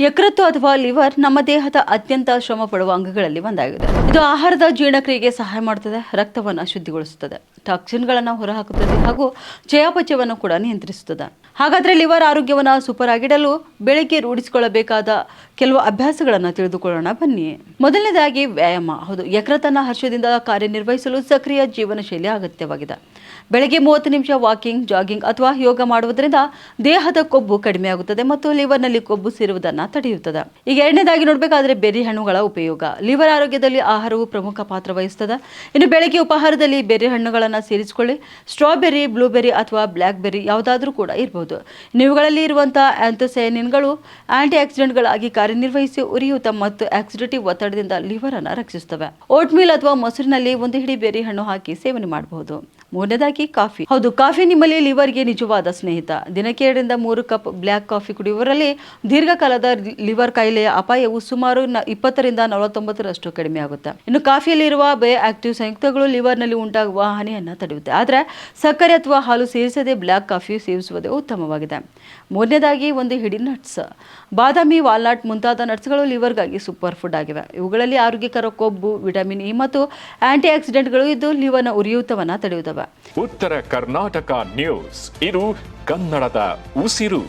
ಯಕೃತ್ತು ಅಥವಾ ಲಿವರ್ ನಮ್ಮ ದೇಹದ ಅತ್ಯಂತ ಶ್ರಮ ಪಡುವ ಅಂಗಗಳಲ್ಲಿ ಒಂದಾಗಿದೆ. ಇದು ಆಹಾರದ ಜೀರ್ಣಕ್ರಿಯೆಗೆ ಸಹಾಯ ಮಾಡುತ್ತದೆ, ರಕ್ತವನ್ನು ಶುದ್ಧಿಗೊಳಿಸುತ್ತದೆ, ಟಾಕ್ಸಿನ್ಗಳನ್ನು ಹೊರಹಾಕುತ್ತದೆ ಹಾಗೂ ಚಯಾಪಚಯವನ್ನು ಕೂಡ ನಿಯಂತ್ರಿಸುತ್ತದೆ. ಹಾಗಾದ್ರೆ ಲಿವರ್ ಆರೋಗ್ಯವನ್ನು ಸೂಪರ್ ಆಗಿಡಲು ಬೆಳಗ್ಗೆ ರೂಢಿಸಿಕೊಳ್ಳಬೇಕಾದ ಕೆಲವು ಅಭ್ಯಾಸಗಳನ್ನು ತಿಳಿದುಕೊಳ್ಳೋಣ ಬನ್ನಿ. ಮೊದಲನೇದಾಗಿ ವ್ಯಾಯಾಮ. ಹೌದು, ಯಕೃತನ್ನ ಹರ್ಷದಿಂದ ಕಾರ್ಯನಿರ್ವಹಿಸಲು ಸಕ್ರಿಯ ಜೀವನ ಶೈಲಿ ಅಗತ್ಯವಾಗಿದೆ. ಬೆಳಗ್ಗೆ 30 ನಿಮಿಷ ವಾಕಿಂಗ್, ಜಾಗಿಂಗ್ ಅಥವಾ ಯೋಗ ಮಾಡುವುದರಿಂದ ದೇಹದ ಕೊಬ್ಬು ಕಡಿಮೆಯಾಗುತ್ತದೆ ಮತ್ತು ಲಿವರ್ನಲ್ಲಿ ಕೊಬ್ಬು ಸೇರುವುದನ್ನು ತಡೆಯುತ್ತದೆ. ಈಗ ಎರಡನೇದಾಗಿ ನೋಡಬೇಕಾದ್ರೆ ಬೆರ್ರಿ ಹಣ್ಣುಗಳ ಉಪಯೋಗ. ಲಿವರ್ ಆರೋಗ್ಯದಲ್ಲಿ ಆಹಾರವು ಪ್ರಮುಖ ಪಾತ್ರ ವಹಿಸುತ್ತದೆ. ಇನ್ನು ಬೆಳಗ್ಗೆ ಉಪಹಾರದಲ್ಲಿ ಬೆರ್ರಿ ಹಣ್ಣುಗಳನ್ನು ಸೇರಿಸಿಕೊಳ್ಳಿ. ಸ್ಟ್ರಾಬೆರ್ರಿ, ಬ್ಲೂಬೆರ್ರಿ ಅಥವಾ ಬ್ಲ್ಯಾಕ್ ಬೆರ್ರಿ ಯಾವುದಾದ್ರೂ ಕೂಡ ಇರಬಹುದು. ಇವುಗಳಲ್ಲಿ ಇರುವಂತಹ ಆಂಥೋಸಯಾನಿನ್ಗಳು ಆಂಟಿ ಆಕ್ಸಿಡೆಂಟ್ಗಳಾಗಿ ಕಾರ್ಯನಿರ್ವಹಿಸಿ ಉರಿಯೂತ ಮತ್ತು ಆಕ್ಸಿಡೇಟಿವ್ ಒತ್ತಡದಿಂದ ಲಿವರ್ ಅನ್ನು ರಕ್ಷಿಸುತ್ತವೆ. ಓಟ್ ಮೀಲ್ ಅಥವಾ ಮೊಸರಿನಲ್ಲಿ ಒಂದು ಹಿಡಿ ಬೆರ್ರಿ ಹಣ್ಣು ಹಾಕಿ ಸೇವನೆ ಮಾಡಬಹುದು. ಮೂರನೇದಾಗಿ ಕಾಫಿ. ಹೌದು, ಕಾಫಿ ನಿಮ್ಮಲ್ಲಿ ಲಿವರ್ಗೆ ನಿಜವಾದ ಸ್ನೇಹಿತ. ದಿನಕ್ಕೆ 2 ರಿಂದ 3 ಕಪ್ ಬ್ಲ್ಯಾಕ್ ಕಾಫಿ ಕುಡಿಯುವವರಲ್ಲಿ ದೀರ್ಘಕಾಲದ ಲಿವರ್ ಕಾಯಿಲೆಯ ಅಪಾಯವು ಸುಮಾರು 20 ರಿಂದ 49% ಕಡಿಮೆ ಆಗುತ್ತೆ. ಇನ್ನು ಕಾಫಿಯಲ್ಲಿ ಇರುವ ಬಯೋ ಆಕ್ಟಿವ್ ಸಂಯುಕ್ತಗಳು ಲಿವರ್ನಲ್ಲಿ ಉಂಟಾಗುವ ಹಾನಿಯನ್ನು ತಡೆಯುತ್ತೆ. ಆದರೆ ಸಕ್ಕರೆ ಅಥವಾ ಹಾಲು ಸೇರಿಸದೆ ಬ್ಲ್ಯಾಕ್ ಕಾಫಿ ಸೇವಿಸುವುದೇ ಉತ್ತಮವಾಗಿದೆ. ಮೂರನೇದಾಗಿ ಒಂದು ಹಿಡಿ ನಟ್ಸ್. ಬಾದಾಮಿ, ವಾಲ್ನಟ್ ಮುಂತಾದ ನಟ್ಸ್ಗಳು ಲಿವರ್ಗಾಗಿ ಸೂಪರ್ ಫುಡ್ ಆಗಿವೆ. ಇವುಗಳಲ್ಲಿ ಆರೋಗ್ಯಕರ ಕೊಬ್ಬು, ವಿಟಮಿನ್ ಇ ಮತ್ತು ಆಂಟಿ ಆಕ್ಸಿಡೆಂಟ್ಗಳು ಇದ್ದು ಲಿವರ್ನ ಉರಿಯೂತವನ್ನು ತಡೆಯುತ್ತವೆ. ಉತ್ತರ ಕರ್ನಾಟಕ ನ್ಯೂಸ್, ಇದು ಕನ್ನಡದ ಉಸಿರು.